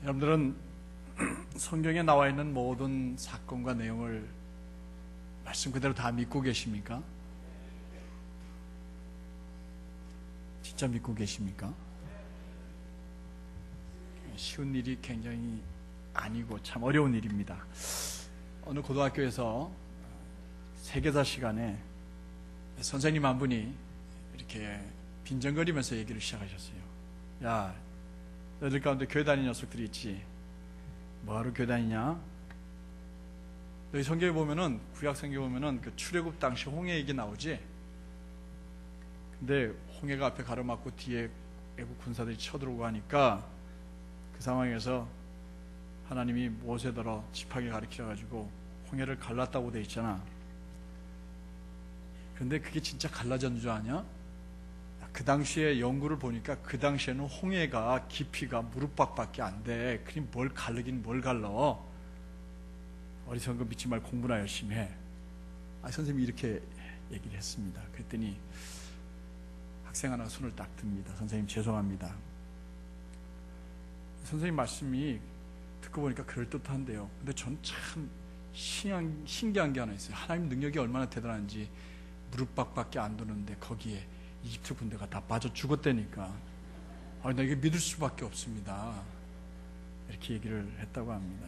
여러분들은 성경에 나와 있는 모든 사건과 내용을 말씀 그대로 다 믿고 계십니까? 진짜 믿고 계십니까? 쉬운 일이 굉장히 아니고 참 어려운 일입니다. 어느 고등학교에서 세계사 시간에 선생님 한 분이 이렇게 빈정거리면서 얘기를 시작하셨어요. 야, 너희들 가운데 교회 다니는 녀석들이 있지. 뭐하러 교회 다니냐? 너희 성경에 보면은, 구약 성경에 보면은 그 출애굽 당시 홍해 얘기 나오지? 근데 홍해가 앞에 가로막고 뒤에 애국 군사들이 쳐들어오고 하니까 그 상황에서 하나님이 모세더러 지팡이 가리키셔가지고 홍해를 갈랐다고 돼 있잖아. 근데 그게 진짜 갈라졌는 줄 아냐? 그 당시에 연구를 보니까 그 당시에는 홍해가 깊이가 무릎팍밖에 안 돼. 그럼 뭘 갈르긴 뭘 갈러. 어리석은 거 믿지 말고 공부나 열심히 해. 선생님이 이렇게 얘기를 했습니다. 그랬더니 학생 하나가 손을 딱 듭니다. 선생님 죄송합니다. 선생님 말씀이 듣고 보니까 그럴듯한데요. 근데 전 참 신기한 게 하나 있어요. 하나님 능력이 얼마나 대단한지 무릎팍밖에 안 도는데 거기에 이집트 군대가 다 빠져 죽었다니까. 나 이게 믿을 수밖에 없습니다. 이렇게 얘기를 했다고 합니다.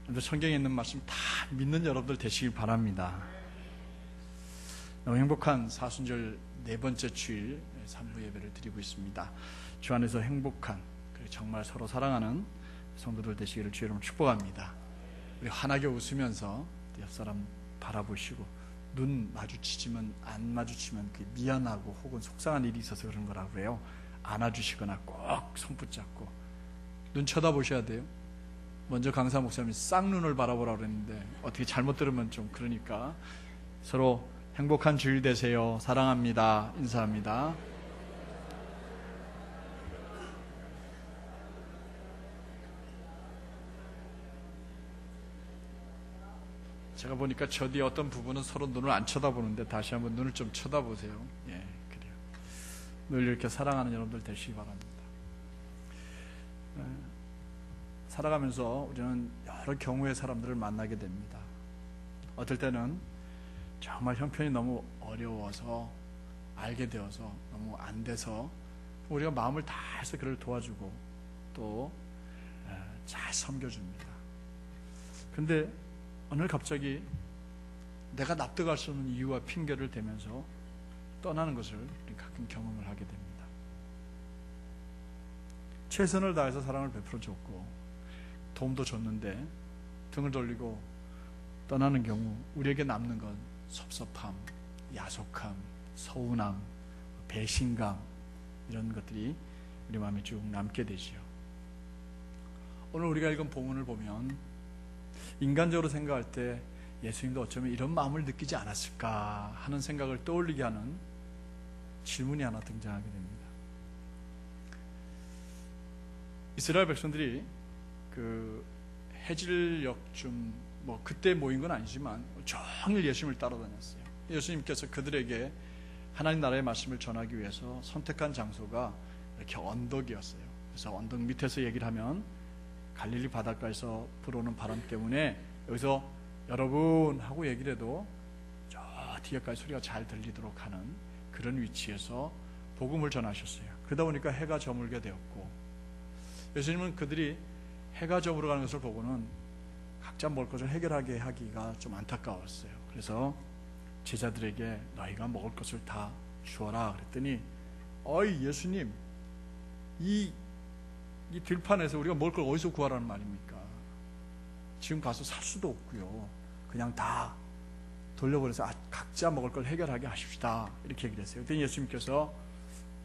그런데 성경에 있는 말씀 다 믿는 여러분들 되시길 바랍니다. 너무 행복한 사순절 네 번째 주일 3부 예배를 드리고 있습니다. 주 안에서 행복한, 그리고 정말 서로 사랑하는 성도들 되시기를 주의 이름으로 축복합니다. 우리 환하게 웃으면서 옆 사람 바라보시고, 눈 마주치지만 안 마주치면 미안하고 혹은 속상한 일이 있어서 그런 거라고 그래요. 안아주시거나 꼭 손 붙잡고 눈 쳐다보셔야 돼요. 먼저 강사 목사님이 쌍눈을 바라보라고 그랬는데 어떻게 잘못 들으면 좀 그러니까 서로 행복한 주일 되세요. 사랑합니다. 인사합니다. 제가 보니까 저 뒤에 어떤 부분은 서로 눈을 안 쳐다보는데 다시 한번 눈을 좀 쳐다보세요. 예, 그래요. 늘 이렇게 사랑하는 여러분들 되시기 바랍니다. 살아가면서 우리는 여러 경우의 사람들을 만나게 됩니다. 어떨 때는 정말 형편이 너무 어려워서 알게 되어서 너무 안 돼서 우리가 마음을 다해서 그를 도와주고 또 잘 섬겨줍니다. 근데 오늘 갑자기 내가 납득할 수 없는 이유와 핑계를 대면서 떠나는 것을 가끔 경험을 하게 됩니다. 최선을 다해서 사랑을 베풀어줬고 도움도 줬는데 등을 돌리고 떠나는 경우 우리에게 남는 건 섭섭함, 야속함, 서운함, 배신감, 이런 것들이 우리 마음에 쭉 남게 되지요. 오늘 우리가 읽은 본문을 보면 인간적으로 생각할 때 예수님도 어쩌면 이런 마음을 느끼지 않았을까 하는 생각을 떠올리게 하는 질문이 하나 등장하게 됩니다. 이스라엘 백성들이 그 해질녘쯤 그때 모인 건 아니지만 종일 예수님을 따라다녔어요. 예수님께서 그들에게 하나님 나라의 말씀을 전하기 위해서 선택한 장소가 이렇게 언덕이었어요. 그래서 언덕 밑에서 얘기를 하면 갈릴리 바닷가에서 불어오는 바람 때문에 여기서 여러분 하고 얘기를 해도 저 뒤에까지 소리가 잘 들리도록 하는 그런 위치에서 복음을 전하셨어요. 그러다 보니까 해가 저물게 되었고, 예수님은 그들이 해가 저물어 가는 것을 보고는 각자 먹을 것을 해결하게 하기가 좀 안타까웠어요. 그래서 제자들에게 너희가 먹을 것을 다 주어라 그랬더니, 예수님, 이 들판에서 우리가 먹을 걸 어디서 구하라는 말입니까? 지금 가서 살 수도 없고요. 그냥 다 돌려버려서 각자 먹을 걸 해결하게 하십시다. 이렇게 얘기를 했어요. 그랬더니 예수님께서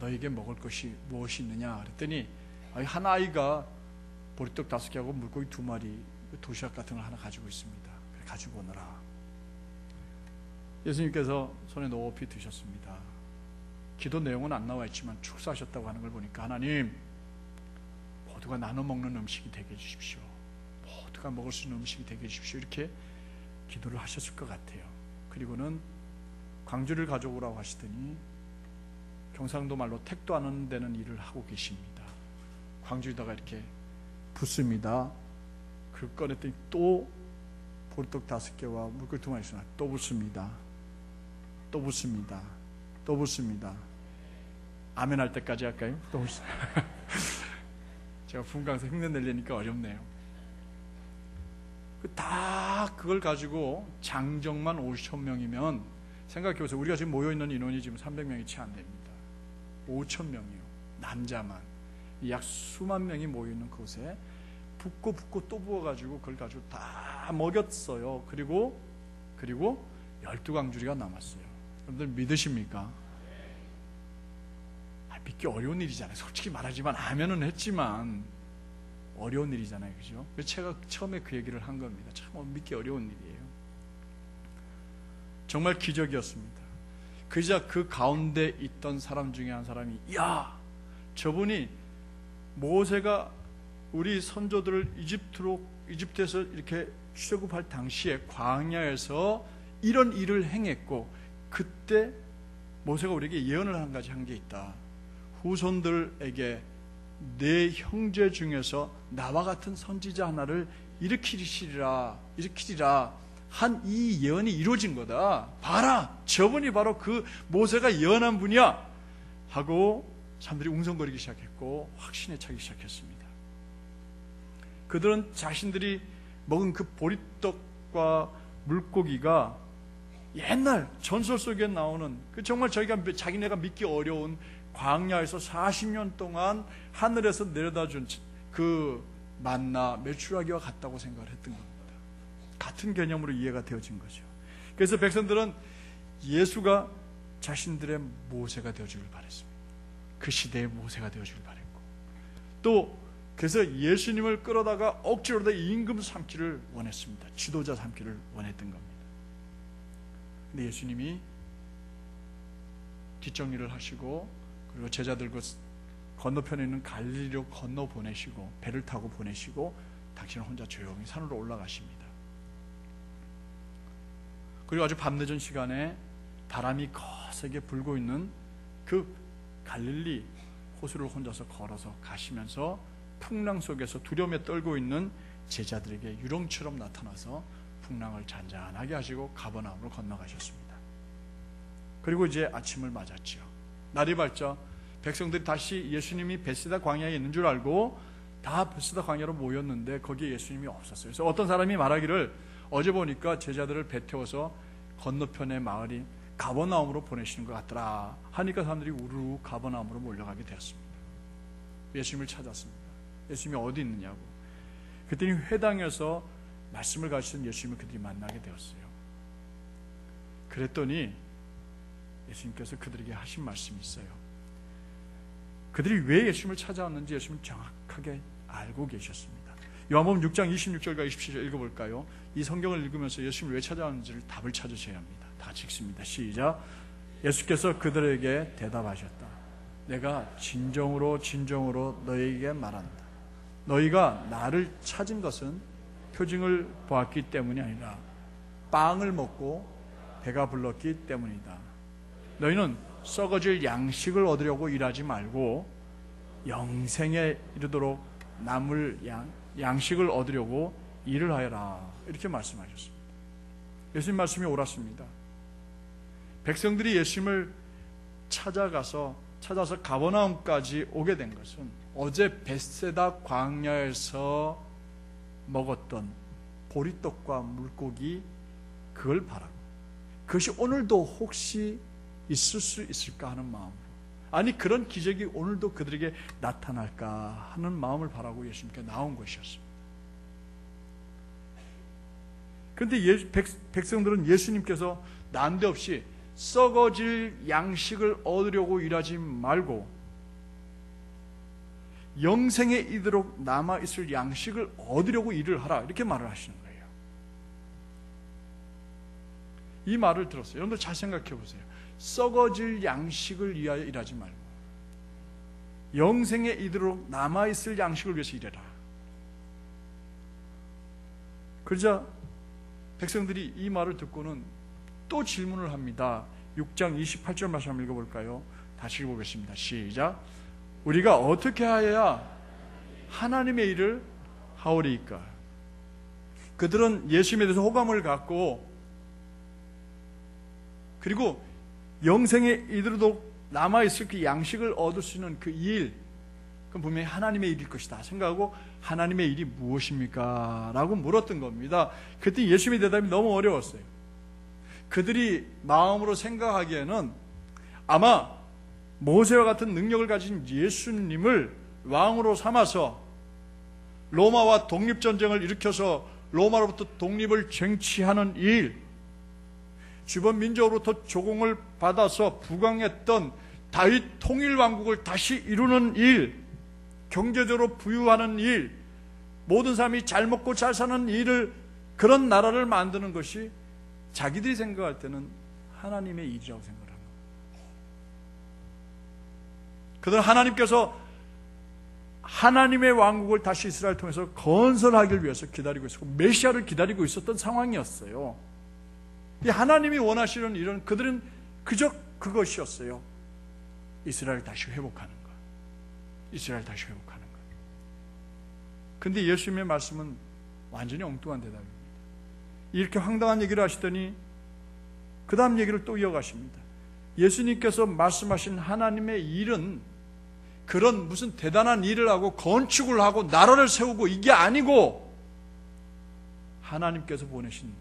너에게 먹을 것이 무엇이 있느냐 그랬더니 한 아이가 보리떡 5개하고 물고기 2마리, 도시락 같은 걸 하나 가지고 있습니다. 가지고 오너라. 예수님께서 손에 높이 드셨습니다. 기도 내용은 안 나와 있지만 축사하셨다고 하는 걸 보니까 하나님, 모두가 나눠 먹는 음식이 되게 해주십시오. 모두가 먹을 수 있는 음식이 되게 해주십시오. 이렇게 기도를 하셨을 것 같아요. 그리고는 광주를 가져오라고 하시더니 경상도 말로 택도 안 오는 데는 일을 하고 계십니다. 광주에다가 이렇게 붓습니다. 그 꺼냈더니 또 보리떡 5개와 물고기 2마리 있으나 또 붓습니다. 또 붓습니다. 또 붓습니다. 아멘 할 때까지 할까요? 또 붓습니다. 제가 분강서 흉내 내려니까 어렵네요. 다 그걸 가지고 장정만 5,000명이면 생각해보세요. 우리가 지금 모여있는 인원이 지금 300명이 채 안 됩니다. 5,000명이요. 남자만. 약 수만 명이 모여있는 그곳에 붓고 또 부어가지고 그걸 가지고 다 먹였어요. 그리고 12광주리가 남았어요. 여러분들 믿으십니까? 믿기 어려운 일이잖아요. 솔직히 말하지만 아멘은 했지만 어려운 일이잖아요. 그죠? 그래서 제가 처음에 그 얘기를 한 겁니다. 참 믿기 어려운 일이에요. 정말 기적이었습니다. 그저 그 가운데 있던 사람 중에 한 사람이, 야, 저분이 모세가 우리 선조들을 이집트에서 이렇게 출애굽할 당시에 광야에서 이런 일을 행했고, 그때 모세가 우리에게 예언을 한 가지 한 게 있다. 후손들에게 내 형제 중에서 나와 같은 선지자 하나를 일으키리라 한 이 예언이 이루어진 거다. 봐라, 저분이 바로 그 모세가 예언한 분이야 하고 사람들이 웅성거리기 시작했고 확신에 차기 시작했습니다. 그들은 자신들이 먹은 그 보리떡과 물고기가 옛날 전설 속에 나오는 그 정말 자기네가 믿기 어려운 광야에서 40년 동안 하늘에서 내려다 준 그 만나 메추라기와 같다고 생각을 했던 겁니다. 같은 개념으로 이해가 되어진 거죠. 그래서 백성들은 예수가 자신들의 모세가 되어주길 바랬습니다. 그 시대의 모세가 되어주길 바랬고, 또 그래서 예수님을 끌어다가 억지로 임금 삼기를 원했습니다. 지도자 삼기를 원했던 겁니다. 근데 예수님이 뒷정리를 하시고, 그리고 제자들과 건너편에 있는 갈릴리로 건너 보내시고, 배를 타고 보내시고, 당신은 혼자 조용히 산으로 올라가십니다. 그리고 아주 밤늦은 시간에 바람이 거세게 불고 있는 그 갈릴리 호수를 혼자서 걸어서 가시면서 풍랑 속에서 두려움에 떨고 있는 제자들에게 유령처럼 나타나서 풍랑을 잔잔하게 하시고 가버나움으로 건너가셨습니다. 그리고 이제 아침을 맞았죠. 날이 밝자 백성들이 다시 예수님이 베세다 광야에 있는 줄 알고 다 베세다 광야로 모였는데 거기에 예수님이 없었어요. 그래서 어떤 사람이 말하기를, 어제 보니까 제자들을 배 태워서 건너편의 마을인 가버나움으로 보내시는 것 같더라 하니까 사람들이 우르르 가버나움으로 몰려가게 되었습니다. 예수님을 찾았습니다. 예수님이 어디 있느냐고. 그랬더니 회당에서 말씀을 가르치던 예수님을 그들이 만나게 되었어요. 그랬더니 예수님께서 그들에게 하신 말씀이 있어요. 그들이 왜 예수님을 찾아왔는지 예수님은 정확하게 알고 계셨습니다. 요한복음 6장 26절과 27절 읽어볼까요? 이 성경을 읽으면서 예수님을 왜 찾아왔는지를 답을 찾으셔야 합니다. 다 같이 읽습니다. 시작. 예수께서 그들에게 대답하셨다. 내가 진정으로 너희에게 말한다. 너희가 나를 찾은 것은 표징을 보았기 때문이 아니라 빵을 먹고 배가 불렀기 때문이다. 너희는 썩어질 양식을 얻으려고 일하지 말고 영생에 이르도록 남을 양식을 얻으려고 일을 하여라. 이렇게 말씀하셨습니다. 예수님 말씀이 옳았습니다. 백성들이 예수님을 찾아서 가버나움까지 오게 된 것은 어제 벳세다 광야에서 먹었던 보리떡과 물고기, 그걸 바라고, 그것이 오늘도 혹시 있을 수 있을까 하는 마음으로, 아니 그런 기적이 오늘도 그들에게 나타날까 하는 마음을 바라고 예수님께 나온 것이었습니다. 그런데 백성들은 예수님께서 난데없이 썩어질 양식을 얻으려고 일하지 말고 영생에 이르도록 남아있을 양식을 얻으려고 일을 하라, 이렇게 말을 하시는 거예요. 이 말을 들었어요. 여러분들 잘 생각해 보세요. 썩어질 양식을 위하여 일하지 말고 영생에 이르도록 남아있을 양식을 위해서 일해라. 그러자 백성들이 이 말을 듣고는 또 질문을 합니다. 6장 28절 말씀 한번 읽어볼까요? 다시 읽어보겠습니다. 시작. 우리가 어떻게 하여야 하나님의 일을 하오리이까. 그들은 예수님에 대해서 호감을 갖고 그리고 영생에 이르도록 남아있을 그 양식을 얻을 수 있는 그 일, 그건 분명히 하나님의 일일 것이다 생각하고 하나님의 일이 무엇입니까? 라고 물었던 겁니다. 그때 예수님의 대답이 너무 어려웠어요. 그들이 마음으로 생각하기에는 아마 모세와 같은 능력을 가진 예수님을 왕으로 삼아서 로마와 독립전쟁을 일으켜서 로마로부터 독립을 쟁취하는 일, 주변 민족으로부터 조공을 받아서 부강했던 다윗 통일왕국을 다시 이루는 일, 경제적으로 부유하는 일, 모든 사람이 잘 먹고 잘 사는 일을, 그런 나라를 만드는 것이 자기들이 생각할 때는 하나님의 일이라고 생각을 합니다. 그들은 하나님께서 하나님의 왕국을 다시 이스라엘을 통해서 건설하기 위해서 기다리고 있었고 메시아를 기다리고 있었던 상황이었어요. 이 하나님이 원하시는 일은 그들은 그저 그것이었어요. 이스라엘을 다시 회복하는 것. 이스라엘을 다시 회복하는 것. 근데 예수님의 말씀은 완전히 엉뚱한 대답입니다. 이렇게 황당한 얘기를 하시더니 그 다음 얘기를 또 이어가십니다. 예수님께서 말씀하신 하나님의 일은 그런 무슨 대단한 일을 하고 건축을 하고 나라를 세우고 이게 아니고 하나님께서 보내신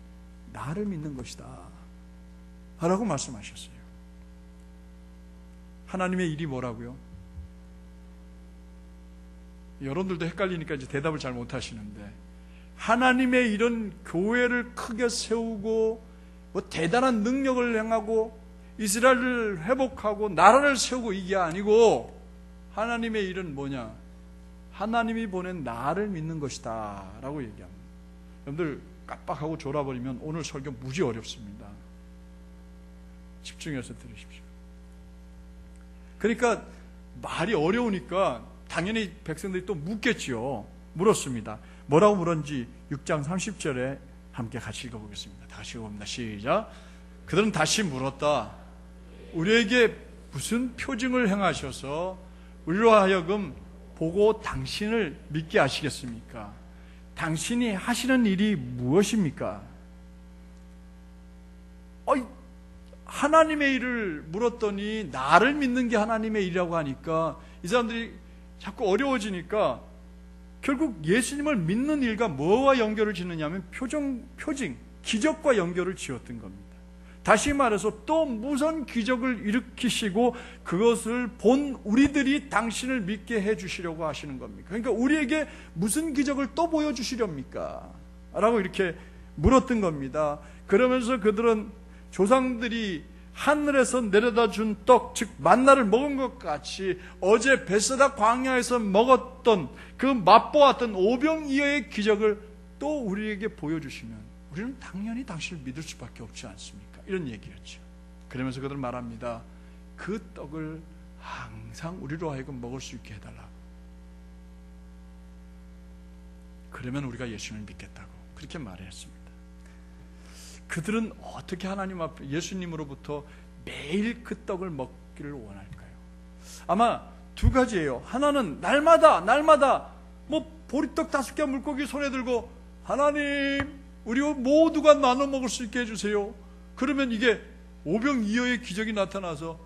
나를 믿는 것이다 라고 말씀하셨어요. 하나님의 일이 뭐라고요? 여러분들도 헷갈리니까 이제 대답을 잘 못하시는데, 하나님의 일은 교회를 크게 세우고 뭐 대단한 능력을 행하고 이스라엘을 회복하고 나라를 세우고 이게 아니고, 하나님의 일은 뭐냐? 하나님이 보낸 나를 믿는 것이다 라고 얘기합니다. 여러분들 깜빡하고 졸아버리면 오늘 설교 무지 어렵습니다. 집중해서 들으십시오. 그러니까 말이 어려우니까 당연히 백성들이 또 묻겠지요. 물었습니다. 뭐라고 물었는지 6장 30절에 함께 같이 읽어보겠습니다. 다 같이 읽어봅니다. 시작. 그들은 다시 물었다. 우리에게 무슨 표징을 행하셔서 우리로 하여금 보고 당신을 믿게 하시겠습니까? 당신이 하시는 일이 무엇입니까? 하나님의 일을 물었더니 나를 믿는 게 하나님의 일이라고 하니까 이 사람들이 자꾸 어려워지니까 결국 예수님을 믿는 일과 뭐와 연결을 짓느냐면 표징, 기적과 연결을 지었던 겁니다. 다시 말해서 또 무슨 기적을 일으키시고 그것을 본 우리들이 당신을 믿게 해주시려고 하시는 겁니까? 그러니까 우리에게 무슨 기적을 또 보여주시렵니까? 라고 이렇게 물었던 겁니다. 그러면서 그들은 조상들이 하늘에서 내려다 준 떡, 즉 만나를 먹은 것 같이 어제 베세다 광야에서 먹었던 그 맛보았던 오병이어의 기적을 또 우리에게 보여주시면 우리는 당연히 당신을 믿을 수밖에 없지 않습니까? 이런 얘기였죠. 그러면서 그들은 말합니다. 그 떡을 항상 우리로 하여금 먹을 수 있게 해달라고. 그러면 우리가 예수님을 믿겠다고 그렇게 말했습니다. 그들은 어떻게 하나님 앞에 예수님으로부터 매일 그 떡을 먹기를 원할까요? 아마 두 가지예요. 하나는 날마다 뭐 보리떡 5개 물고기 손에 들고 하나님 우리 모두가 나눠 먹을 수 있게 해주세요. 그러면 이게 오병이어의 기적이 나타나서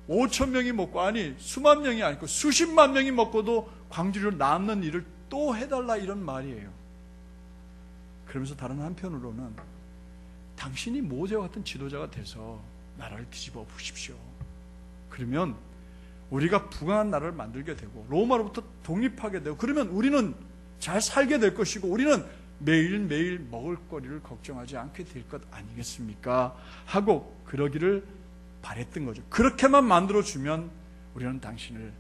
5,000명이 먹고, 아니 수만 명이 아니고 수십만 명이 먹고도 광주리로 남는 일을 또 해달라 이런 말이에요. 그러면서 다른 한편으로는 당신이 모세와 같은 지도자가 돼서 나라를 뒤집어 보십시오. 그러면 우리가 부강한 나라를 만들게 되고 로마로부터 독립하게 되고 그러면 우리는 잘 살게 될 것이고 우리는 매일매일 먹을거리를 걱정하지 않게 될 것 아니겠습니까? 하고 그러기를 바랬던 거죠. 그렇게만 만들어주면 우리는 당신을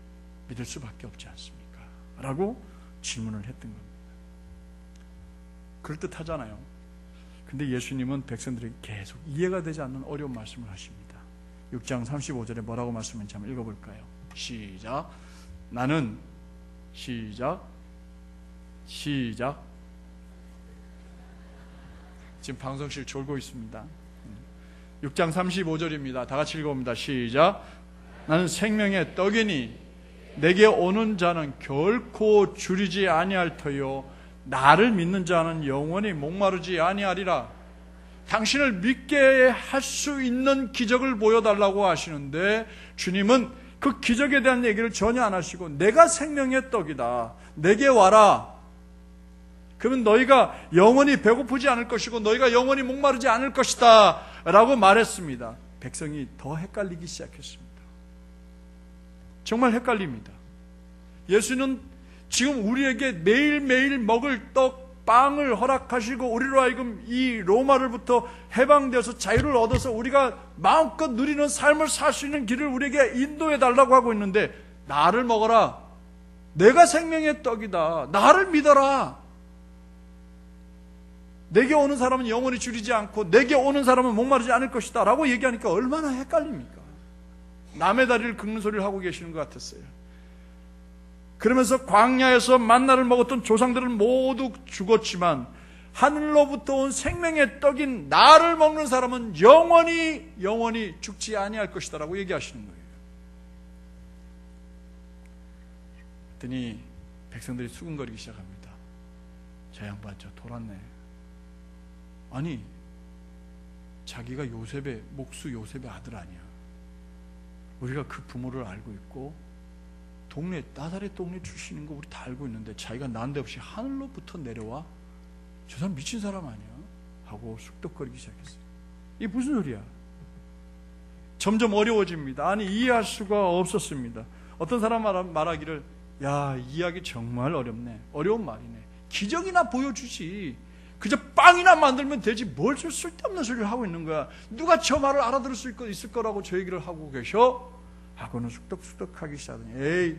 믿을 수밖에 없지 않습니까? 라고 질문을 했던 겁니다. 그럴듯하잖아요. 근데 예수님은 백성들에게 계속 이해가 되지 않는 어려운 말씀을 하십니다. 6장 35절에 뭐라고 말씀하는지 한번 읽어볼까요? 시작. 나는 시작 지금 방송실 졸고 있습니다. 6장 35절입니다. 다 같이 읽어봅니다. 시작. 나는 생명의 떡이니 내게 오는 자는 결코 줄이지 아니할 터요 나를 믿는 자는 영원히 목마르지 아니하리라. 당신을 믿게 할 수 있는 기적을 보여달라고 하시는데 주님은 그 기적에 대한 얘기를 전혀 안 하시고 내가 생명의 떡이다. 내게 와라. 그러면 너희가 영원히 배고프지 않을 것이고 너희가 영원히 목마르지 않을 것이다 라고 말했습니다. 백성이 더 헷갈리기 시작했습니다. 정말 헷갈립니다. 예수는 지금 우리에게 매일매일 먹을 떡, 빵을 허락하시고 우리로 하여금 이 로마로부터 해방되어서 자유를 얻어서 우리가 마음껏 누리는 삶을 살 수 있는 길을 우리에게 인도해 달라고 하고 있는데 나를 먹어라. 내가 생명의 떡이다. 나를 믿어라. 내게 오는 사람은 영원히 줄이지 않고 내게 오는 사람은 목마르지 않을 것이다 라고 얘기하니까 얼마나 헷갈립니까? 남의 다리를 긁는 소리를 하고 계시는 것 같았어요. 그러면서 광야에서 만나를 먹었던 조상들은 모두 죽었지만 하늘로부터 온 생명의 떡인 나를 먹는 사람은 영원히 죽지 아니할 것이다 라고 얘기하시는 거예요. 그랬더니 백성들이 수근거리기 시작합니다. 저 양반 저 돌았네. 아니 자기가 요셉의 목수 요셉의 아들 아니야. 우리가 그 부모를 알고 있고 동네 나사렛 동네 출신인 거 우리 다 알고 있는데 자기가 난데없이 하늘로부터 내려와? 저 사람 미친 사람 아니야? 하고 쑥덕거리기 시작했어요. 이게 무슨 소리야? 점점 어려워집니다. 아니 이해할 수가 없었습니다. 어떤 사람 말하기를 야 이해하기 정말 어렵네. 어려운 말이네. 기적이나 보여주지. 그저 빵이나 만들면 되지 뭘 쓸데없는 소리를 하고 있는 거야. 누가 저 말을 알아들을 수 있을 거라고 저 얘기를 하고 계셔? 하고는 쑥덕쑥덕하기 시작하더니 에이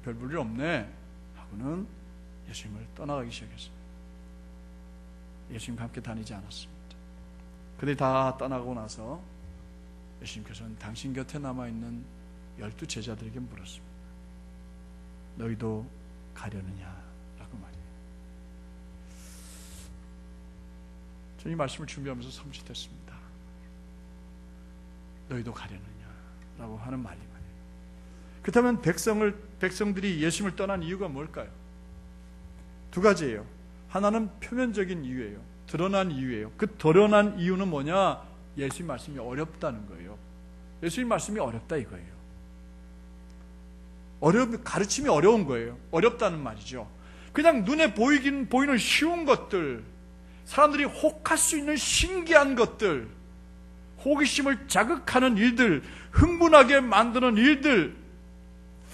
별 볼 일 없네 하고는 예수님을 떠나가기 시작했어요. 예수님과 함께 다니지 않았습니다. 그들이 다 떠나고 나서 예수님께서는 당신 곁에 남아있는 12 제자들에게 물었습니다. 너희도 가려느냐? 라고 말이에요. 저는 이 말씀을 준비하면서 섬찟했습니다. 너희도 가려느냐? 라고 하는 말이 말이에요. 그렇다면 백성들이 예수님을 떠난 이유가 뭘까요? 두 가지예요. 하나는 표면적인 이유예요. 드러난 이유예요. 그 드러난 이유는 뭐냐? 예수님 말씀이 어렵다는 거예요. 예수님 말씀이 어렵다 이거예요. 가르침이 어려운 거예요. 어렵다는 말이죠. 그냥 눈에 보이는 쉬운 것들, 사람들이 혹할 수 있는 신기한 것들, 호기심을 자극하는 일들, 흥분하게 만드는 일들,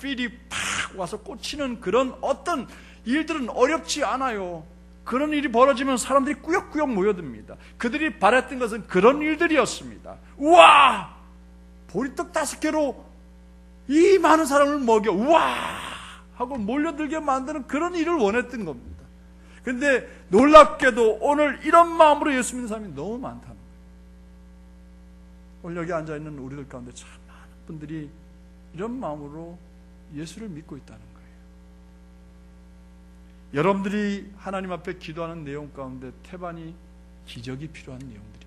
필이 팍 와서 꽂히는 그런 어떤 일들은 어렵지 않아요. 그런 일이 벌어지면 사람들이 꾸역꾸역 모여듭니다. 그들이 바랬던 것은 그런 일들이었습니다. 우와! 보리떡 5개로 이 많은 사람을 먹여 우와! 하고 몰려들게 만드는 그런 일을 원했던 겁니다. 그런데 놀랍게도 오늘 이런 마음으로 예수 믿는 사람이 너무 많다는 거예요. 오늘 여기 앉아있는 우리들 가운데 참 많은 분들이 이런 마음으로 예수를 믿고 있다는 거예요. 여러분들이 하나님 앞에 기도하는 내용 가운데 태반이 기적이 필요한 내용들입니다.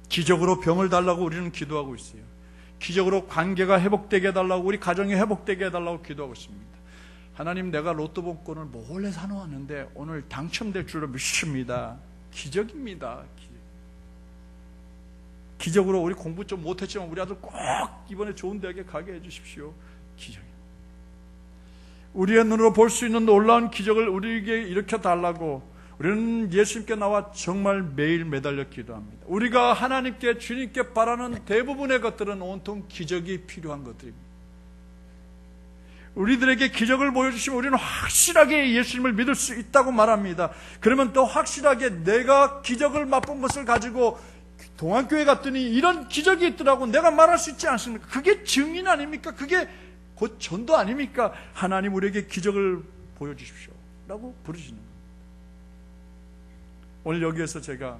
기적으로 병을 달라고 우리는 기도하고 있어요. 기적으로 관계가 회복되게 해달라고, 우리 가정이 회복되게 해달라고 기도하고 있습니다. 하나님, 내가 로또 복권을 몰래 사놓았는데 오늘 당첨될 줄로 믿습니다. 기적입니다. 기적으로 우리 공부 좀 못했지만 우리 아들 꼭 이번에 좋은 대학에 가게 해주십시오. 기적입니다. 우리의 눈으로 볼 수 있는 놀라운 기적을 우리에게 일으켜달라고 우리는 예수님께 나와 정말 매일 매달려 기도합니다. 우리가 하나님께, 주님께 바라는 대부분의 것들은 온통 기적이 필요한 것들입니다. 우리들에게 기적을 보여주시면 우리는 확실하게 예수님을 믿을 수 있다고 말합니다. 그러면 또 확실하게 내가 기적을 맛본 것을 가지고 동안교회 갔더니 이런 기적이 있더라고 내가 말할 수 있지 않습니까? 그게 증인 아닙니까? 그게 곧 전도 아닙니까? 하나님 우리에게 기적을 보여주십시오 라고 부르시는 겁니다. 오늘 여기에서 제가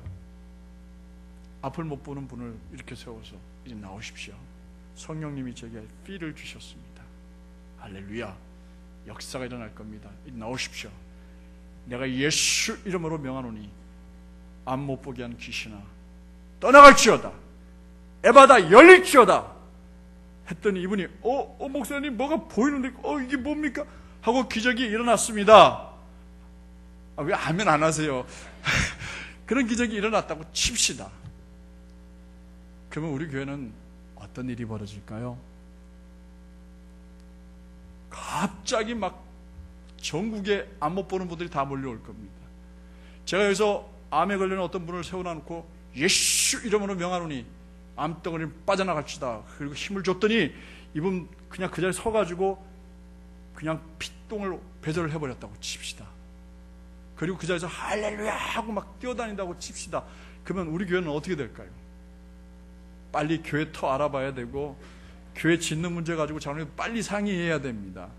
앞을 못 보는 분을 이렇게 세워서 이제 나오십시오. 성령님이 제게 필을 주셨습니다. 할렐루야. 역사가 일어날 겁니다. 이제 나오십시오. 내가 예수 이름으로 명하노니 앞 못 보게 한 귀신아 떠나갈지어다. 에바다 열릴지어다. 했더니 이분이 목사님 뭐가 보이는데 이게 뭡니까? 하고 기적이 일어났습니다. 왜 아멘 안 하세요? 그런 기적이 일어났다고 칩시다. 그러면 우리 교회는 어떤 일이 벌어질까요? 갑자기 막 전국에 암 못 보는 분들이 다 몰려올 겁니다. 제가 여기서 암에 걸리는 어떤 분을 세워놓고 예수 이름으로 명하노니 암덩어리를 빠져나갑시다. 그리고 힘을 줬더니 이분 그냥 그 자리에 서가지고 그냥 피똥을 배설을 해버렸다고 칩시다. 그리고 그 자리에서 할렐루야 하고 막 뛰어다닌다고 칩시다. 그러면 우리 교회는 어떻게 될까요? 빨리 교회 터 알아봐야 되고 교회 짓는 문제 가지고 장로님 빨리 상의해야 됩니다.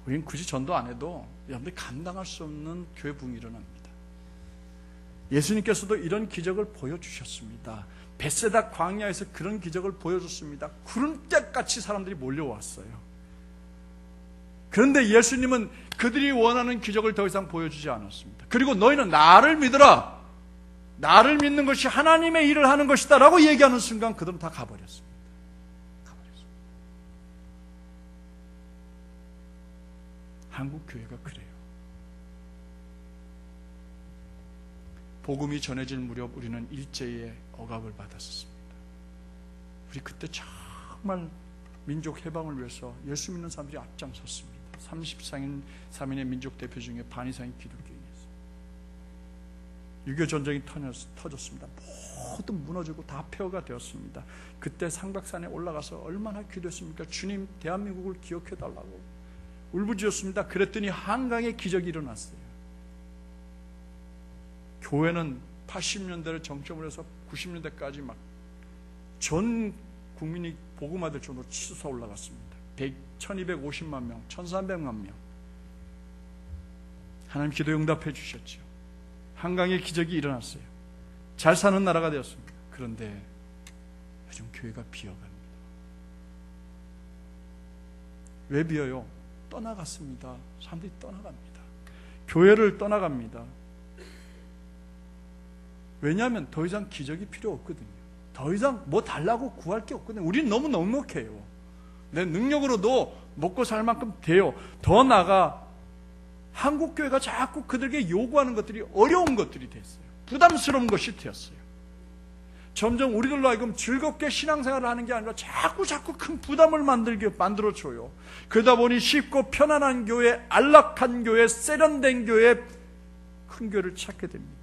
우리는 굳이 전도 안 해도 여러분들이 감당할 수 없는 교회 부흥이 일어납니다. 예수님께서도 이런 기적을 보여주셨습니다. 벳세다 광야에서 그런 기적을 보여줬습니다. 구름대같이 사람들이 몰려왔어요. 그런데 예수님은 그들이 원하는 기적을 더 이상 보여주지 않았습니다. 그리고 너희는 나를 믿으라. 나를 믿는 것이 하나님의 일을 하는 것이다 라고 얘기하는 순간 그들은 다 가버렸습니다. 한국 교회가 그래요. 복음이 전해질 무렵 우리는 일제의 억압을 받았습니다. 우리 그때 정말 민족 해방을 위해서 예수 믿는 사람들이 앞장섰습니다. 33인의 민족 대표 중에 반 이상이 기독교인이었어요. 6.25 전쟁이 터졌습니다. 모두 무너지고 다 폐허가 되었습니다. 그때 상박산에 올라가서 얼마나 기도했습니까? 주님 대한민국을 기억해달라고 울부짖었습니다. 그랬더니 한강에 기적이 일어났어요. 교회는 80년대를 정점으로 해서 90년대까지 막 전 국민이 복음화 될 정도로 치솟아 올라갔습니다. 1250만 명, 1300만 명. 하나님 기도 응답해 주셨죠. 한강에 기적이 일어났어요. 잘 사는 나라가 되었습니다. 그런데 요즘 교회가 비어갑니다. 왜 비어요? 떠나갔습니다. 사람들이 떠나갑니다. 교회를 떠나갑니다. 왜냐하면 더 이상 기적이 필요 없거든요. 더 이상 뭐 달라고 구할 게 없거든요. 우리는 너무 넉넉해요. 내 능력으로도 먹고 살 만큼 돼요. 더 나아가 한국교회가 자꾸 그들에게 요구하는 것들이 어려운 것들이 됐어요. 부담스러운 것이 되었어요. 점점 우리들로 하여금 즐겁게 신앙생활을 하는 게 아니라 자꾸 큰 부담을 만들어줘요. 그러다 보니 쉽고 편안한 교회, 안락한 교회, 세련된 교회, 큰 교회를 찾게 됩니다.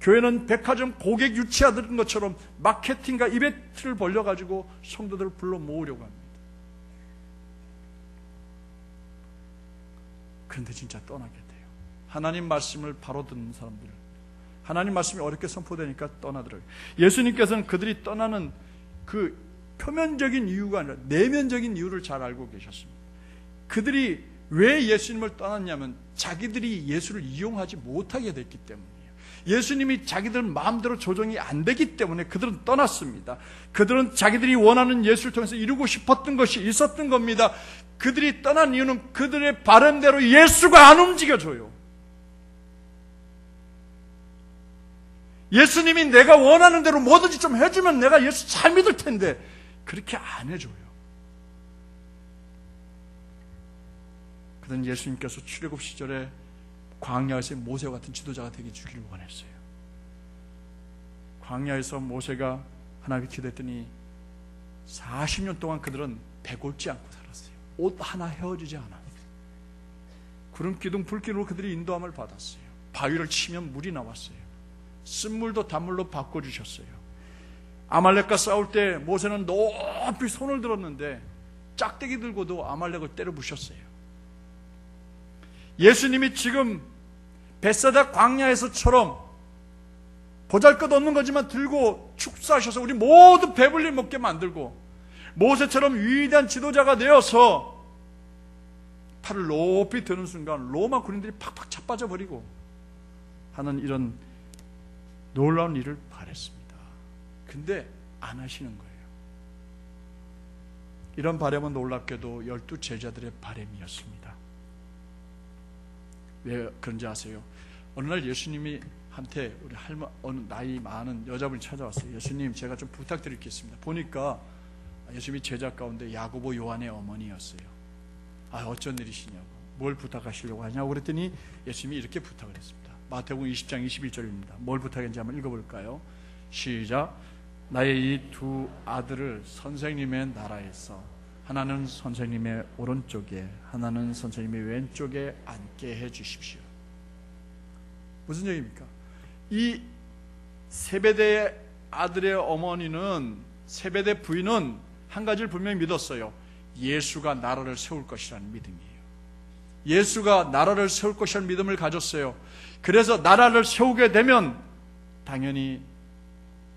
교회는 백화점 고객 유치하던 것처럼 마케팅과 이벤트를 벌려가지고 성도들을 불러 모으려고 합니다. 그런데 진짜 떠나게 돼요. 하나님 말씀을 바로 듣는 사람들, 하나님 말씀이 어렵게 선포되니까 떠나더라고요. 예수님께서는 그들이 떠나는 그 표면적인 이유가 아니라 내면적인 이유를 잘 알고 계셨습니다. 그들이 왜 예수님을 떠났냐면 자기들이 예수를 이용하지 못하게 됐기 때문이에요. 예수님이 자기들 마음대로 조정이 안 되기 때문에 그들은 떠났습니다. 그들은 자기들이 원하는 예수를 통해서 이루고 싶었던 것이 있었던 겁니다. 그들이 떠난 이유는 그들의 바람대로 예수가 안 움직여줘요. 예수님이 내가 원하는 대로 뭐든지 좀 해주면 내가 예수 잘 믿을 텐데 그렇게 안 해줘요. 그들은 예수님께서 출애굽 시절에 광야에서 모세와 같은 지도자가 되게 주기를 원했어요. 광야에서 모세가 하나님께 기도했더니 40년 동안 그들은 배골지 않고 살았어요. 옷 하나 헤어지지 않아요. 구름 기둥 불기둥으로 그들이 인도함을 받았어요. 바위를 치면 물이 나왔어요. 쓴물도 단물로 바꿔주셨어요. 아말렉과 싸울 때 모세는 높이 손을 들었는데 짝대기 들고도 아말렉을 때려 부셨어요. 예수님이 지금 벳사다 광야에서처럼 보잘것없는 거지만 들고 축사하셔서 우리 모두 배불리 먹게 만들고 모세처럼 위대한 지도자가 되어서 팔을 높이 드는 순간 로마 군인들이 팍팍 자빠져버리고 하는 이런 놀라운 일을 바랬습니다. 근데 안 하시는 거예요. 이런 바람은 놀랍게도 12 제자들의 바람이었습니다. 왜 그런지 아세요? 어느 날 예수님이 한테 우리 어느 나이 많은 여자분이 찾아왔어요. 예수님, 제가 좀 부탁드릴 게 있습니다. 보니까 예수님이 제자 가운데 야고보 요한의 어머니였어요. 어쩐 일이시냐고, 뭘 부탁하시려고 하냐고 그랬더니 예수님이 이렇게 부탁을 했습니다. 마태복음 20장 21절입니다. 뭘 부탁했는지 한번 읽어볼까요? 시작. 나의 이 두 아들을 선생님의 나라에서 하나는 선생님의 오른쪽에 하나는 선생님의 왼쪽에 앉게 해 주십시오. 무슨 얘기입니까? 이 세베대의 아들의 어머니는, 세베대 부인은 한 가지를 분명히 믿었어요. 예수가 나라를 세울 것이라는 믿음이에요. 예수가 나라를 세울 것이라는 믿음을 가졌어요. 그래서 나라를 세우게 되면 당연히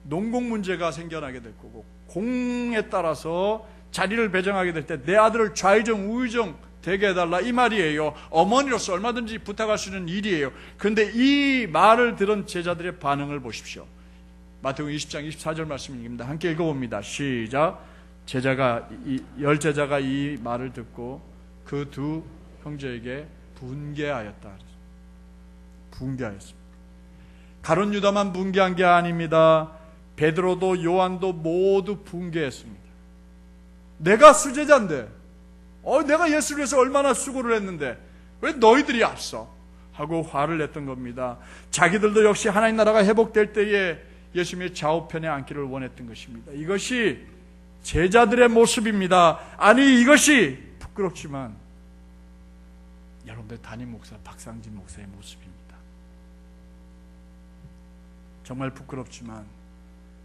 농공 문제가 생겨나게 될 거고, 공에 따라서 자리를 배정하게 될 때 내 아들을 좌의정 우의정 되게 해달라, 이 말이에요. 어머니로서 얼마든지 부탁할 수 있는 일이에요. 그런데 이 말을 들은 제자들의 반응을 보십시오. 마태복음 20장 24절 말씀입니다. 함께 읽어봅니다. 시작. 열 제자가 이 말을 듣고 그 두 형제에게 분개하였다. 분개하였습니다. 가룟 유다만 분개한 게 아닙니다. 베드로도 요한도 모두 분개했습니다. 내가 수제자인데, 내가 예수를 위해서 얼마나 수고를 했는데 왜 너희들이 앞서? 하고 화를 냈던 겁니다. 자기들도 역시 하나님 나라가 회복될 때에 예수님의 좌우편에 앉기를 원했던 것입니다. 이것이 제자들의 모습입니다. 아니, 이것이 부끄럽지만 여러분들 담임 목사 박상진 목사의 모습입니다. 정말 부끄럽지만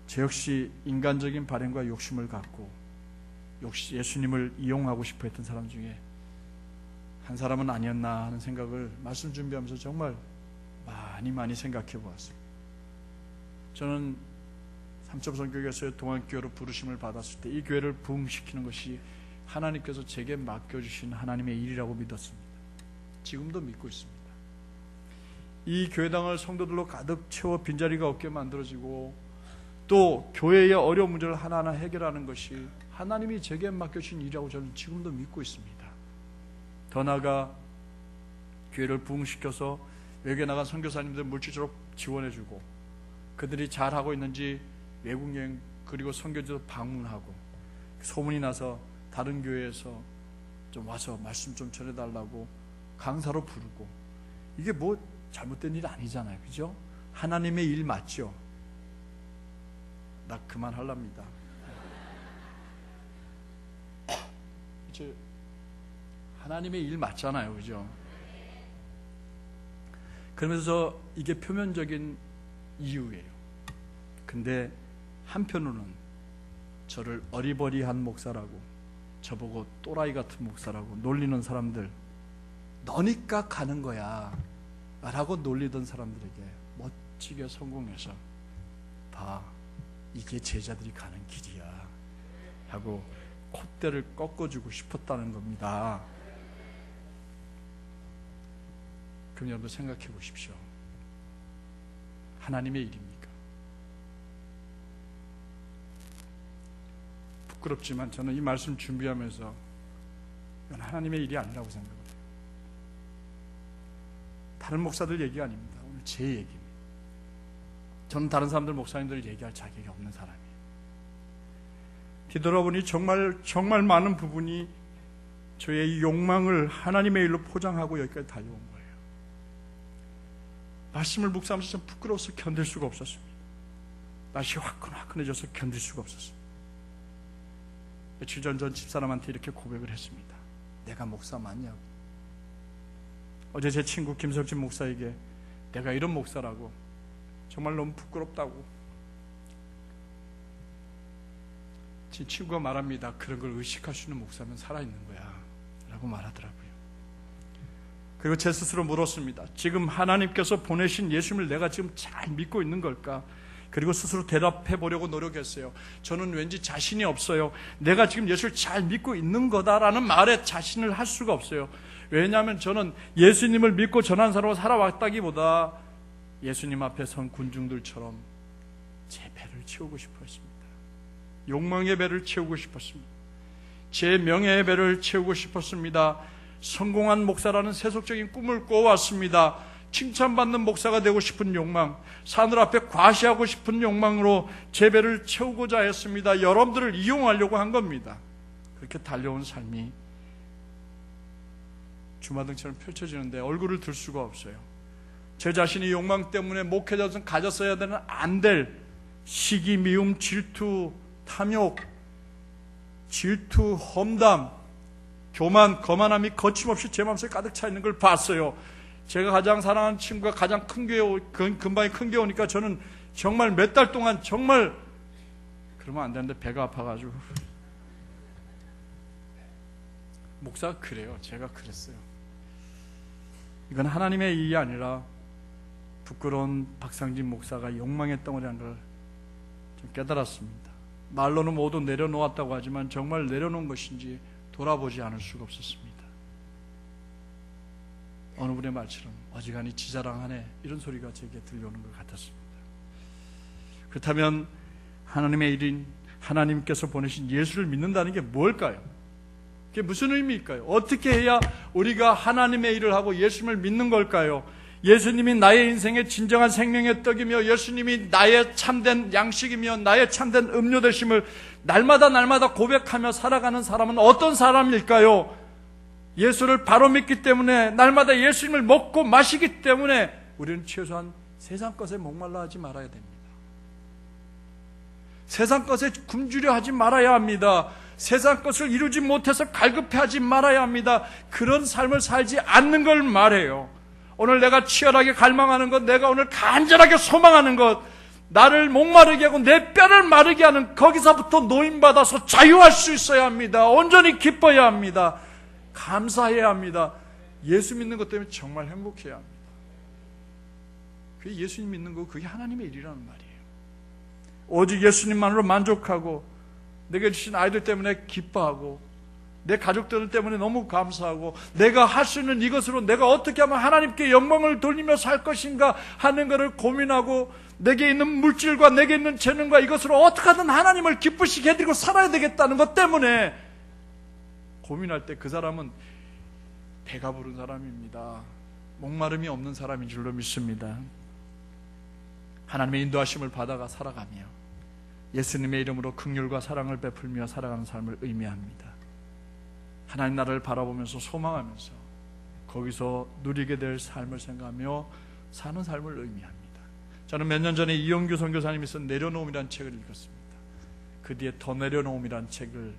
저 역시 인간적인 바램과 욕심을 갖고 역시 예수님을 이용하고 싶어 했던 사람 중에 한 사람은 아니었나 하는 생각을 말씀 준비하면서 정말 많이 생각해 보았습니다. 저는 삼천성교회에서의 동안교회로 부르심을 받았을 때 이 교회를 부흥시키는 것이 하나님께서 제게 맡겨주신 하나님의 일이라고 믿었습니다. 지금도 믿고 있습니다. 이 교회당을 성도들로 가득 채워 빈자리가 없게 만들어지고 또 교회의 어려운 문제를 하나하나 해결하는 것이 하나님이 제게 맡겨주신 일이라고 저는 지금도 믿고 있습니다. 더 나아가 교회를 부흥시켜서 외국에 나간 선교사님들 물질적으로 지원해주고 그들이 잘하고 있는지 외국여행 그리고 선교지도 방문하고 소문이 나서 다른 교회에서 좀 와서 말씀 좀 전해달라고 강사로 부르고, 이게 뭐 잘못된 일 아니잖아요. 그죠? 하나님의 일 맞죠? 나 그만하랍니다. 하나님의 일 맞잖아요. 그죠? 그러면서 이게 표면적인 이유예요. 근데 한편으로는 저를 어리버리한 목사라고, 저보고 또라이 같은 목사라고 놀리는 사람들, 너니까 가는 거야 라고 놀리던 사람들에게 멋지게 성공해서 봐, 이게 제자들이 가는 길이야 하고 콧대를 꺾어주고 싶었다는 겁니다. 그럼 여러분 생각해 보십시오. 하나님의 일입니까? 부끄럽지만 저는 이 말씀 준비하면서 이건 하나님의 일이 아니라고 생각합니다. 다른 목사들 얘기가 아닙니다. 오늘 제 얘기입니다. 저는 다른 사람들 목사님들 얘기할 자격이 없는 사람이에요. 뒤돌아보니 정말 많은 부분이 저의 욕망을 하나님의 일로 포장하고 여기까지 달려온 거예요. 말씀을 묵상하면서 좀 부끄러워서 견딜 수가 없었습니다. 날씨 화끈화끈해져서 견딜 수가 없었습니다. 며칠 전 집사람한테 이렇게 고백을 했습니다. 내가 목사 맞냐고. 어제 제 친구 김석진 목사에게 내가 이런 목사라고, 정말 너무 부끄럽다고. 제 친구가 말합니다. 그런 걸 의식할 수 있는 목사면 살아있는 거야 라고 말하더라고요. 그리고 제 스스로 물었습니다. 지금 하나님께서 보내신 예수님을 내가 지금 잘 믿고 있는 걸까? 그리고 스스로 대답해 보려고 노력했어요. 저는 왠지 자신이 없어요. 내가 지금 예수를 잘 믿고 있는 거다라는 말에 자신을 할 수가 없어요. 왜냐하면 저는 예수님을 믿고 전한 사람으로 살아왔다기보다 예수님 앞에 선 군중들처럼 제 배를 채우고 싶어 했습니다. 욕망의 배를 채우고 싶었습니다. 제 명예의 배를 채우고 싶었습니다. 성공한 목사라는 세속적인 꿈을 꿔왔습니다. 칭찬받는 목사가 되고 싶은 욕망, 사늘 앞에 과시하고 싶은 욕망으로 제 배를 채우고자 했습니다. 여러분들을 이용하려고 한 겁니다. 그렇게 달려온 삶이 주마등처럼 펼쳐지는데 얼굴을 들 수가 없어요. 제 자신이 욕망 때문에 목회자로서 가졌어야 되는 안 될 시기, 미움, 질투, 탐욕, 질투, 험담, 교만, 거만함이 거침없이 제 마음속에 가득 차 있는 걸 봤어요. 제가 가장 사랑하는 친구가 가장 큰 교회, 근방이 큰 교회 오니까 저는 정말 몇 달 동안 정말 그러면 안 되는데 배가 아파가지고 목사가 그래요. 제가 그랬어요. 이건 하나님의 일이 아니라 부끄러운 박상진 목사가 욕망의 덩어리라는 걸 좀 깨달았습니다. 말로는 모두 내려놓았다고 하지만 정말 내려놓은 것인지 돌아보지 않을 수가 없었습니다. 어느 분의 말처럼 어지간히 지자랑하네 이런 소리가 제게 들려오는 것 같았습니다. 그렇다면 하나님의 일인 하나님께서 보내신 예수를 믿는다는 게 뭘까요? 그게 무슨 의미일까요? 어떻게 해야 우리가 하나님의 일을 하고 예수님을 믿는 걸까요? 예수님이 나의 인생의 진정한 생명의 떡이며 예수님이 나의 참된 양식이며 나의 참된 음료 되심을 날마다 고백하며 살아가는 사람은 어떤 사람일까요? 예수를 바로 믿기 때문에 날마다 예수님을 먹고 마시기 때문에 우리는 최소한 세상 것에 목말라 하지 말아야 됩니다. 세상 것에 굶주려 하지 말아야 합니다. 세상 것을 이루지 못해서 갈급해하지 말아야 합니다. 그런 삶을 살지 않는 걸 말해요. 오늘 내가 치열하게 갈망하는 것, 내가 오늘 간절하게 소망하는 것, 나를 목마르게 하고 내 뼈를 마르게 하는 거기서부터 노임받아서 자유할 수 있어야 합니다. 온전히 기뻐야 합니다. 감사해야 합니다. 예수 믿는 것 때문에 정말 행복해야 합니다. 그게 예수님 믿는 거, 그게 하나님의 일이라는 말이에요. 오직 예수님만으로 만족하고 내게 주신 아이들 때문에 기뻐하고 내 가족들 때문에 너무 감사하고 내가 할 수 있는 이것으로 내가 어떻게 하면 하나님께 영광을 돌리며 살 것인가 하는 것을 고민하고 내게 있는 물질과 내게 있는 재능과 이것으로 어떻게 하든 하나님을 기쁘시게 해드리고 살아야 되겠다는 것 때문에 고민할 때 그 사람은 배가 부른 사람입니다. 목마름이 없는 사람인 줄로 믿습니다. 하나님의 인도하심을 받아가 살아가며 예수님의 이름으로 긍휼과 사랑을 베풀며 살아가는 삶을 의미합니다. 하나님 나라를 바라보면서 소망하면서 거기서 누리게 될 삶을 생각하며 사는 삶을 의미합니다. 저는 몇 년 전에 이용규 선교사님이 쓴 내려놓음이라는 책을 읽었습니다. 그 뒤에 더 내려놓음이라는 책을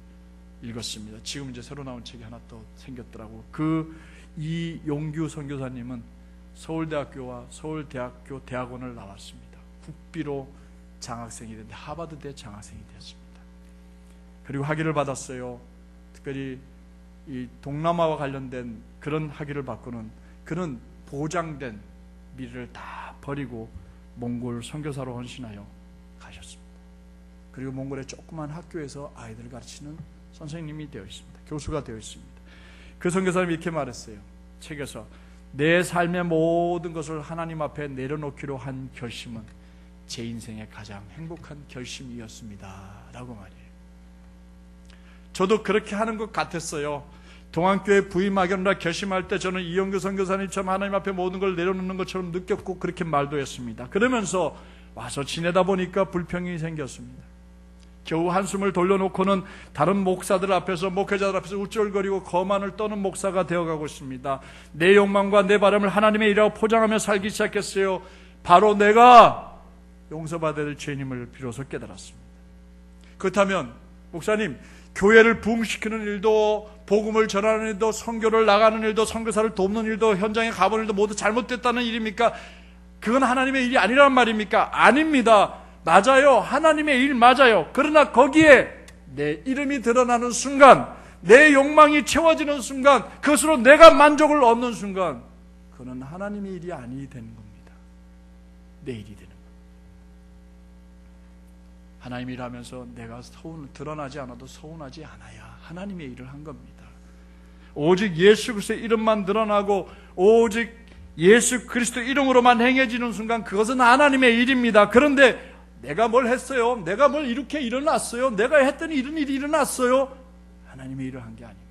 읽었습니다. 지금 이제 새로 나온 책이 하나 또 생겼더라고. 그 이용규 선교사님은 서울대학교와 서울대학교 대학원을 나왔습니다. 국비로 장학생이 됐는데 하버드대 장학생이 되었습니다. 그리고 학위를 받았어요. 특별히 이 동남아와 관련된 그런 학위를 받고는 그는 보장된 미래를 다 버리고 몽골 선교사로 헌신하여 가셨습니다. 그리고 몽골의 조그만 학교에서 아이들을 가르치는 선생님이 되어 있습니다. 교수가 되어 있습니다. 그 선교사님이 이렇게 말했어요. 책에서 내 삶의 모든 것을 하나님 앞에 내려놓기로 한 결심은 제 인생의 가장 행복한 결심이었습니다 라고 말해요. 저도 그렇게 하는 것 같았어요. 동안교회 부임하겠노라 결심할 때 저는 이용규 선교사님처럼 하나님 앞에 모든 걸 내려놓는 것처럼 느꼈고 그렇게 말도 했습니다. 그러면서 와서 지내다 보니까 불평이 생겼습니다. 겨우 한숨을 돌려놓고는 다른 목사들 앞에서 목회자들 앞에서 우쭐거리고 거만을 떠는 목사가 되어가고 있습니다. 내 욕망과 내 바람을 하나님의 일이라고 포장하며 살기 시작했어요. 바로 내가 용서받아야 될 죄인임을 비로소 깨달았습니다. 그렇다면 목사님, 교회를 부흥시키는 일도 복음을 전하는 일도 선교를 나가는 일도 선교사를 돕는 일도 현장에 가보는 일도 모두 잘못됐다는 일입니까? 그건 하나님의 일이 아니란 말입니까? 아닙니다. 맞아요. 하나님의 일 맞아요. 그러나 거기에 내 이름이 드러나는 순간, 내 욕망이 채워지는 순간, 그것으로 내가 만족을 얻는 순간, 그건 하나님의 일이 아니 되는 겁니다. 내 일이 되는 겁니다. 하나님의 일을 하면서 내가 드러나지 않아도 서운하지 않아야 하나님의 일을 한 겁니다. 오직 예수 그리스도의 이름만 드러나고 오직 예수 그리스도 이름으로만 행해지는 순간 그것은 하나님의 일입니다. 그런데 내가 뭘 했어요? 내가 뭘 이렇게 일어났어요? 내가 했더니 이런 일이 일어났어요? 하나님의 일을 한 게 아닙니다.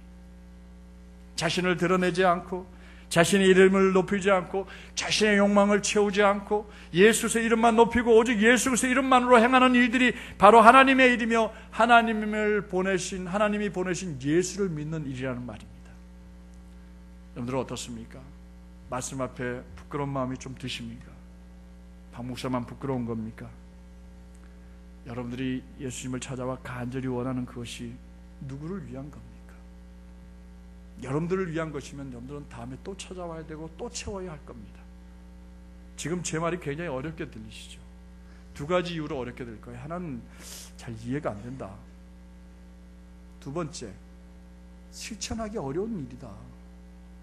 자신을 드러내지 않고 자신의 이름을 높이지 않고 자신의 욕망을 채우지 않고 예수 그리스도의 이름만 높이고 오직 예수 그리스도의 이름만으로 행하는 일들이 바로 하나님의 일이며 하나님이 보내신 예수를 믿는 일이라는 말입니다. 여러분들은 어떻습니까? 말씀 앞에 부끄러운 마음이 좀 드십니까? 박 목사만 부끄러운 겁니까? 여러분들이 예수님을 찾아와 간절히 원하는 그것이 누구를 위한 겁니까? 여러분들을 위한 것이면 여러분들은 다음에 또 찾아와야 되고 또 채워야 할 겁니다. 지금 제 말이 굉장히 어렵게 들리시죠? 두 가지 이유로 어렵게 될 거예요. 하나는 잘 이해가 안 된다. 두 번째, 실천하기 어려운 일이다.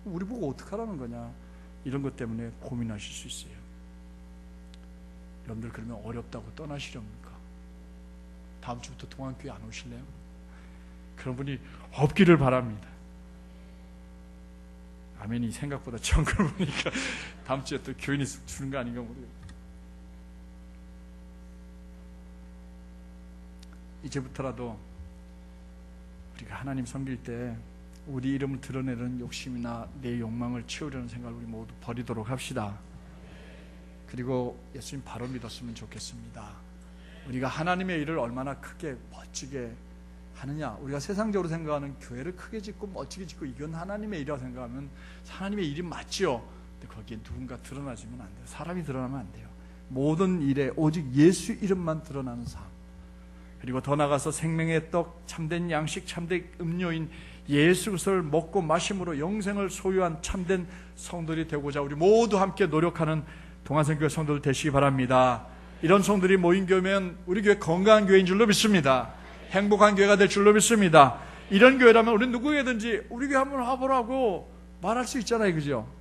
우리 보고 어떡하라는 거냐, 이런 것 때문에 고민하실 수 있어요. 여러분들 그러면 어렵다고 떠나시렵니까? 다음 주부터 동안교회 안 오실래요? 그런 분이 없기를 바랍니다. 아멘이 생각보다 적은 걸 보니까 다음 주에 또 교인이 주는 거 아닌가 모르겠어요. 이제부터라도 우리가 하나님 섬길 때 우리 이름을 드러내는 욕심이나 내 욕망을 채우려는 생각을 우리 모두 버리도록 합시다. 그리고 예수님 바로 믿었으면 좋겠습니다. 우리가 하나님의 일을 얼마나 크게 멋지게 하느냐, 우리가 세상적으로 생각하는 교회를 크게 짓고 멋지게 짓고 이건 하나님의 일이라고 생각하면 하나님의 일이 맞지요. 근데 거기에 누군가 드러나지면 안 돼요. 사람이 드러나면 안 돼요. 모든 일에 오직 예수 이름만 드러나는 삶, 그리고 더 나아가서 생명의 떡, 참된 양식, 참된 음료인 예수 그리스도를 먹고 마심으로 영생을 소유한 참된 성도들이 되고자 우리 모두 함께 노력하는 동안선교회 성도들 되시기 바랍니다. 이런 성도들이 모인 교회면 우리 교회 건강한 교회인 줄로 믿습니다. 행복한 교회가 될 줄로 믿습니다. 이런 교회라면 우리 누구에든지 우리 교회 한번 와보라고 말할 수 있잖아요. 그죠?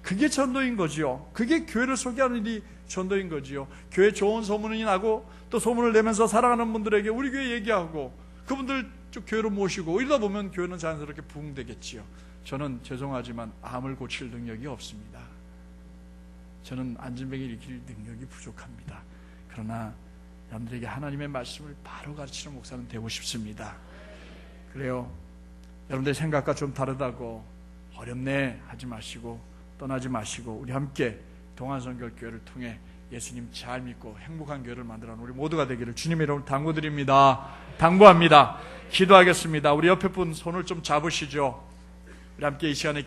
그게 전도인 거지요. 그게 교회를 소개하는 일이 전도인 거지요. 교회 좋은 소문이 나고 또 소문을 내면서 살아가는 분들에게 우리 교회 얘기하고 그분들 쭉 교회로 모시고 이러다 보면 교회는 자연스럽게 부흥되겠지요. 저는 죄송하지만 암을 고칠 능력이 없습니다. 저는 안진병을 일으킬 능력이 부족합니다. 그러나 여러분들에게 하나님의 말씀을 바로 가르치는 목사는 되고 싶습니다. 그래요. 여러분들의 생각과 좀 다르다고 어렵네 하지 마시고 떠나지 마시고 우리 함께 동안선교회를 통해 예수님 잘 믿고 행복한 교회를 만들어가는 우리 모두가 되기를 주님의 이름으로 당부합니다. 기도하겠습니다. 우리 옆에 분 손을 좀 잡으시죠. 우리 함께 이 시간에